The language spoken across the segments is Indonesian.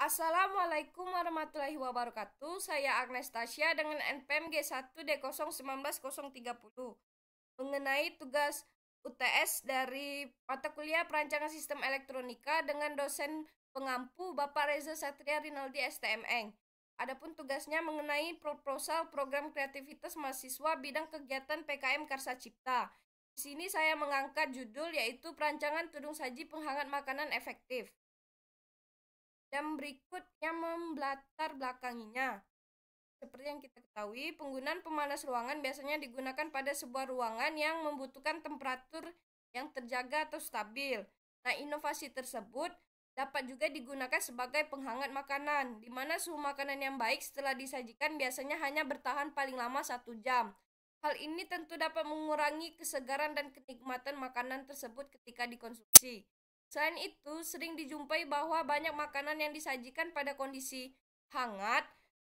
Assalamualaikum warahmatullahi wabarakatuh. Saya Agnes Tasya dengan NPM G1D019030 mengenai tugas UTS dari mata kuliah Perancangan Sistem Elektronika dengan dosen pengampu Bapak Reza Satria Rinaldi STMN. Adapun tugasnya mengenai proposal program kreativitas mahasiswa bidang kegiatan PKM Karsa Cipta. Di sini saya mengangkat judul yaitu Perancangan Tudung Saji Penghangat Makanan Efektif. Dan berikut yang membelatar belakanginya. Seperti yang kita ketahui, penggunaan pemanas ruangan biasanya digunakan pada sebuah ruangan yang membutuhkan temperatur yang terjaga atau stabil. Nah, inovasi tersebut dapat juga digunakan sebagai penghangat makanan, di mana suhu makanan yang baik setelah disajikan biasanya hanya bertahan paling lama 1 jam. Hal ini tentu dapat mengurangi kesegaran dan kenikmatan makanan tersebut ketika dikonsumsi. Selain itu, sering dijumpai bahwa banyak makanan yang disajikan pada kondisi hangat,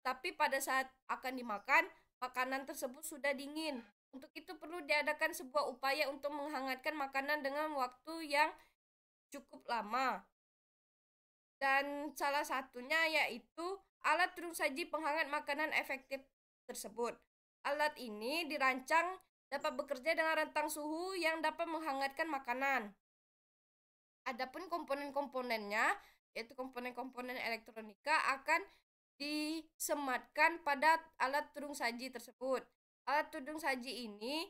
tapi pada saat akan dimakan, makanan tersebut sudah dingin. Untuk itu perlu diadakan sebuah upaya untuk menghangatkan makanan dengan waktu yang cukup lama. Dan salah satunya yaitu alat tudung saji penghangat makanan efektif tersebut. Alat ini dirancang dapat bekerja dengan rentang suhu yang dapat menghangatkan makanan. Adapun komponen-komponennya, yaitu komponen-komponen elektronika akan disematkan pada alat tudung saji tersebut. Alat tudung saji ini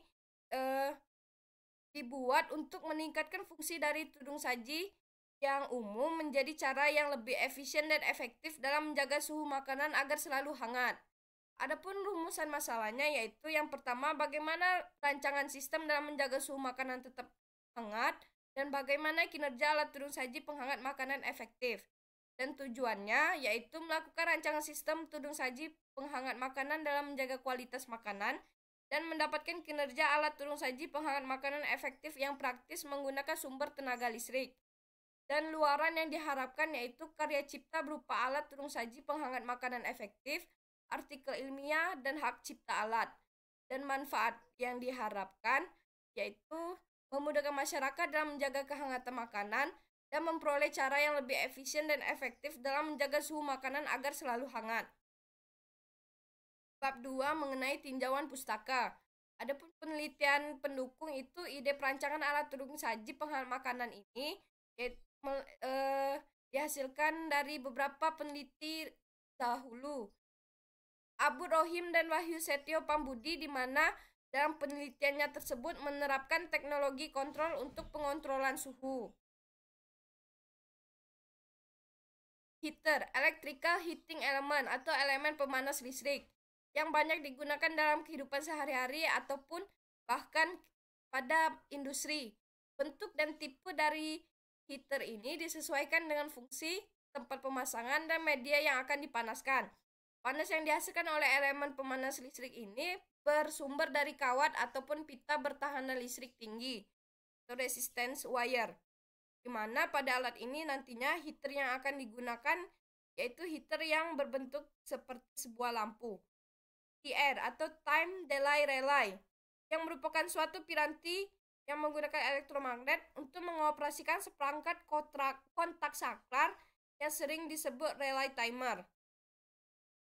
dibuat untuk meningkatkan fungsi dari tudung saji yang umum menjadi cara yang lebih efisien dan efektif dalam menjaga suhu makanan agar selalu hangat. Adapun rumusan masalahnya yaitu yang pertama, bagaimana rancangan sistem dalam menjaga suhu makanan tetap hangat dan bagaimana kinerja alat tudung saji penghangat makanan efektif. Dan tujuannya yaitu melakukan rancangan sistem tudung saji penghangat makanan dalam menjaga kualitas makanan dan mendapatkan kinerja alat tudung saji penghangat makanan efektif yang praktis menggunakan sumber tenaga listrik. Dan luaran yang diharapkan yaitu karya cipta berupa alat tudung saji penghangat makanan efektif, artikel ilmiah, dan hak cipta alat. Dan manfaat yang diharapkan yaitu memudahkan masyarakat dalam menjaga kehangatan makanan dan memperoleh cara yang lebih efisien dan efektif dalam menjaga suhu makanan agar selalu hangat. Bab 2 mengenai tinjauan pustaka. Adapun penelitian pendukung itu ide perancangan alat tudung saji penghangat makanan ini dihasilkan dari beberapa peneliti dahulu. Abu Rohim dan Wahyu Setio Pambudi di mana dalam penelitiannya tersebut menerapkan teknologi kontrol untuk pengontrolan suhu. Heater, electrical heating element atau elemen pemanas listrik yang banyak digunakan dalam kehidupan sehari-hari ataupun bahkan pada industri. Bentuk dan tipe dari heater ini disesuaikan dengan fungsi, tempat pemasangan, dan media yang akan dipanaskan. Panas yang dihasilkan oleh elemen pemanas listrik ini bersumber dari kawat ataupun pita bertahanan listrik tinggi atau resistance wire, di mana pada alat ini nantinya heater yang akan digunakan yaitu heater yang berbentuk seperti sebuah lampu. TR atau time delay relay yang merupakan suatu piranti yang menggunakan elektromagnet untuk mengoperasikan seperangkat kontak saklar yang sering disebut relay timer.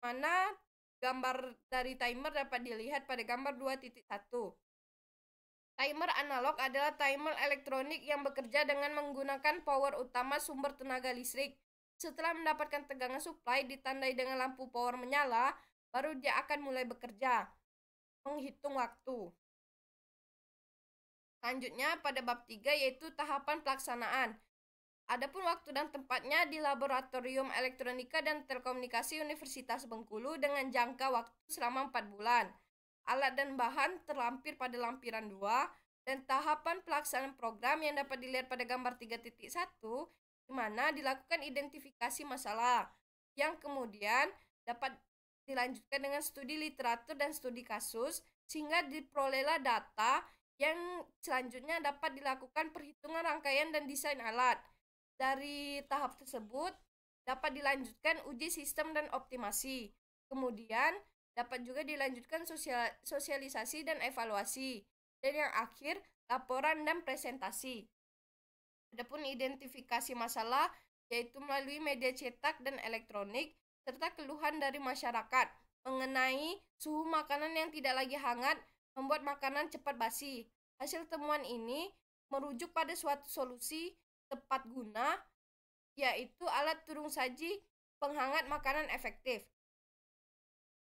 Mana gambar dari timer dapat dilihat pada gambar 2.1. Timer analog adalah timer elektronik yang bekerja dengan menggunakan power utama sumber tenaga listrik. Setelah mendapatkan tegangan supply ditandai dengan lampu power menyala, baru dia akan mulai bekerja, menghitung waktu. Selanjutnya pada bab 3 yaitu tahapan pelaksanaan. Adapun waktu dan tempatnya di Laboratorium Elektronika dan Telekomunikasi Universitas Bengkulu dengan jangka waktu selama 4 bulan. Alat dan bahan terlampir pada lampiran 2 dan tahapan pelaksanaan program yang dapat dilihat pada gambar 3.1 di mana dilakukan identifikasi masalah yang kemudian dapat dilanjutkan dengan studi literatur dan studi kasus sehingga diperolehlah data yang selanjutnya dapat dilakukan perhitungan rangkaian dan desain alat. Dari tahap tersebut dapat dilanjutkan uji sistem dan optimasi. Kemudian dapat juga dilanjutkan sosialisasi dan evaluasi. Dan yang akhir, laporan dan presentasi. Adapun identifikasi masalah yaitu melalui media cetak dan elektronik, serta keluhan dari masyarakat mengenai suhu makanan yang tidak lagi hangat membuat makanan cepat basi. Hasil temuan ini merujuk pada suatu solusi tepat guna, yaitu alat turun saji penghangat makanan efektif.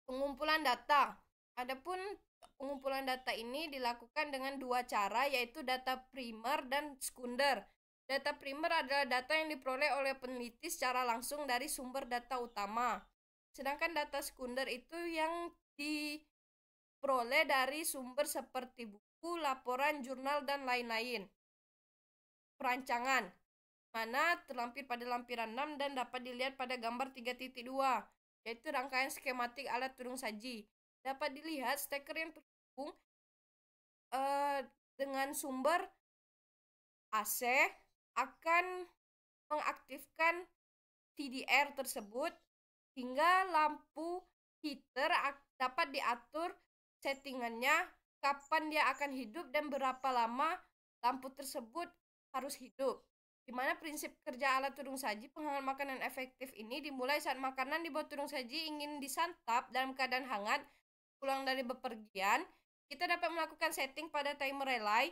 Pengumpulan data. Adapun pengumpulan data ini dilakukan dengan dua cara, yaitu data primer dan sekunder. Data primer adalah data yang diperoleh oleh peneliti secara langsung dari sumber data utama. Sedangkan data sekunder itu yang diperoleh dari sumber seperti buku, laporan, jurnal, dan lain-lain. Perancangan, mana terlampir pada lampiran 6 dan dapat dilihat pada gambar 3.2, yaitu rangkaian skematik alat turun saji. Dapat dilihat steker yang terhubung dengan sumber AC akan mengaktifkan TDR tersebut, hingga lampu heater dapat diatur settingannya kapan dia akan hidup dan berapa lama lampu tersebut harus hidup. Di mana prinsip kerja alat turun saji penghangat makanan efektif ini dimulai saat makanan di bawah turun saji ingin disantap dalam keadaan hangat pulang dari bepergian. Kita dapat melakukan setting pada timer relay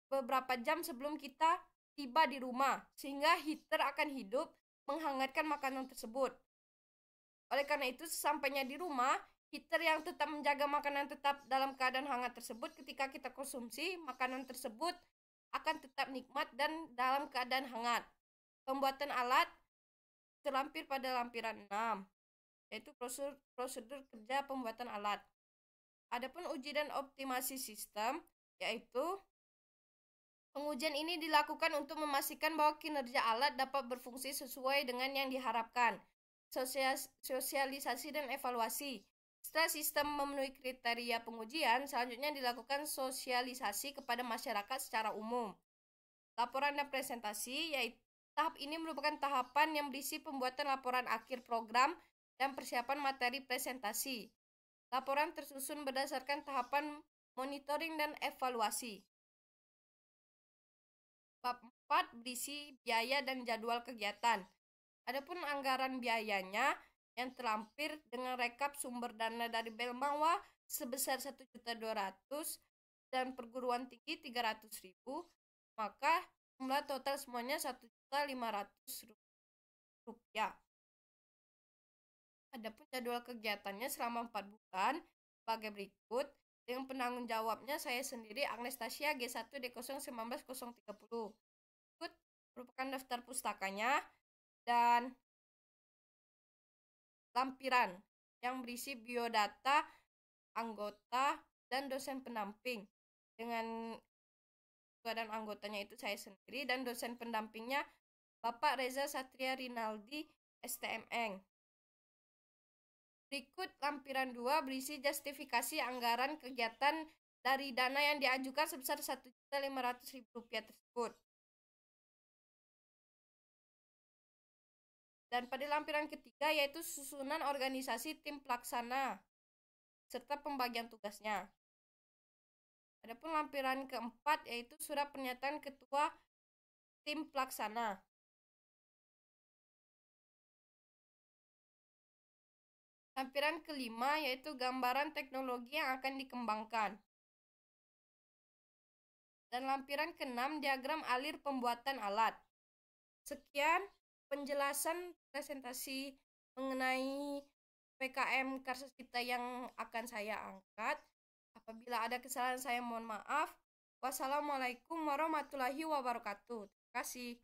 beberapa jam sebelum kita tiba di rumah, sehingga heater akan hidup menghangatkan makanan tersebut. Oleh karena itu, sesampainya di rumah, heater yang tetap menjaga makanan tetap dalam keadaan hangat tersebut, ketika kita konsumsi, makanan tersebut akan tetap nikmat dan dalam keadaan hangat. Pembuatan alat terlampir pada lampiran 6, yaitu prosedur kerja pembuatan alat. Adapun uji dan optimasi sistem, yaitu pengujian ini dilakukan untuk memastikan bahwa kinerja alat dapat berfungsi sesuai dengan yang diharapkan. Sosialisasi dan evaluasi. Setelah sistem memenuhi kriteria pengujian, selanjutnya dilakukan sosialisasi kepada masyarakat secara umum. Laporan dan presentasi, yaitu tahap ini merupakan tahapan yang berisi pembuatan laporan akhir program dan persiapan materi presentasi. Laporan tersusun berdasarkan tahapan monitoring dan evaluasi. Bab 4 berisi biaya dan jadwal kegiatan. Adapun anggaran biayanya yang terlampir dengan rekap sumber dana dari Belmawa sebesar 1.200.000 dan perguruan tinggi 300.000, maka jumlah total semuanya 1.500.000 rupiah. Adapun jadwal kegiatannya selama 4 bulan sebagai berikut. Dengan penanggung jawabnya saya sendiri, Agnes Tasya, G1 D019030. Berikut merupakan daftar pustakanya dan lampiran yang berisi biodata anggota dan dosen pendamping. Dengan dan anggotanya itu saya sendiri, dan dosen pendampingnya Bapak Reza Satria Rinaldi, STMN. Berikut lampiran 2 berisi justifikasi anggaran kegiatan dari dana yang diajukan sebesar Rp1.500.000 tersebut. Dan pada lampiran ketiga, yaitu susunan organisasi tim pelaksana serta pembagian tugasnya. Adapun lampiran keempat, yaitu surat pernyataan ketua tim pelaksana. Lampiran kelima, yaitu gambaran teknologi yang akan dikembangkan. Dan lampiran keenam, diagram alir pembuatan alat. Sekian penjelasan presentasi mengenai PKM Karsasita yang akan saya angkat. Apabila ada kesalahan, saya mohon maaf. Wassalamualaikum warahmatullahi wabarakatuh. Terima kasih.